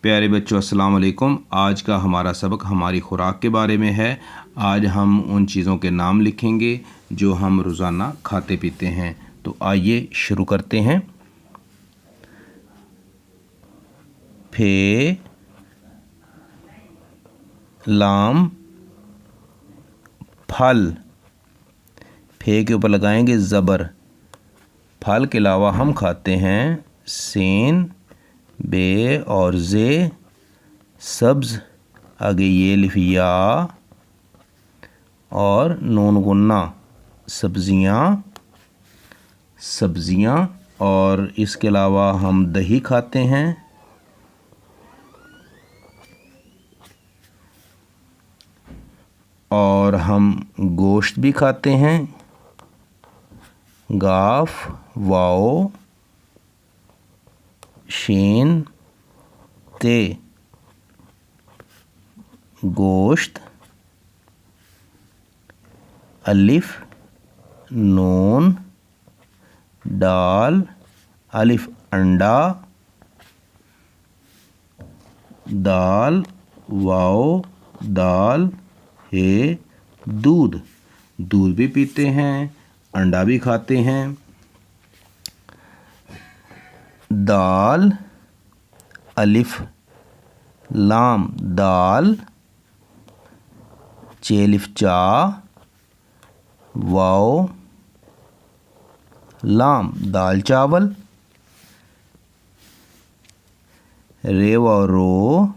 प्यारे बच्चों, अस्सलाम वालेकुम। आज का हमारा सबक हमारी खुराक के बारे में है। आज हम उन चीज़ों के नाम लिखेंगे जो हम रोज़ाना खाते पीते हैं। तो आइए शुरू करते हैं। फे लाम फल। फे के ऊपर लगाएंगे ज़बर। फल के अलावा हम खाते हैं सेन, बे और जे, सब्ज़, आगे ये लिफिया और नून गुन्ना, सब्ज़ियाँ। और इसके अलावा हम दही खाते हैं और हम गोश्त भी खाते हैं। गाफ, वाओ, शीन, ते, गोश्त, अलिफ, नून, दाल, अलिफ अंडा, दाल, वाओ, दाल, हे, दूध। दूध भी पीते हैं, अंडा भी खाते हैं। दाल, अलिफ लाम दाल, चेलिफ चा, वाओ लाम दाल चावल, रेवा रो,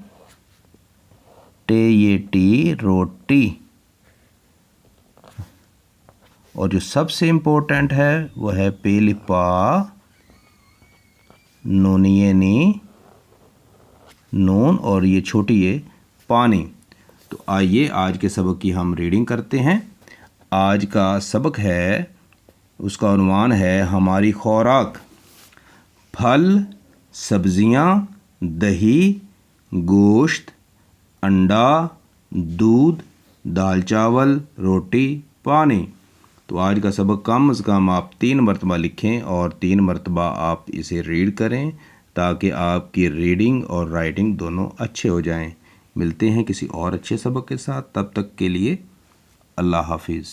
टे ये टी रोटी। और जो सबसे इम्पोर्टेंट है वह है पेलिपा नूनिये नी नून और ये छोटी ये पानी। तो आइए आज के सबक की हम रीडिंग करते हैं। आज का सबक है, उसका उन्वान है हमारी खुराक। फल, सब्जियां, दही, गोश्त, अंडा, दूध, दाल चावल, रोटी, पानी। तो आज का सबक कम से कम आप 3 मरतबा लिखें और 3 मरतबा आप इसे रीड करें ताकि आपकी रीडिंग और राइटिंग दोनों अच्छे हो जाएं। मिलते हैं किसी और अच्छे सबक के साथ, तब तक के लिए अल्लाह हाफिज़।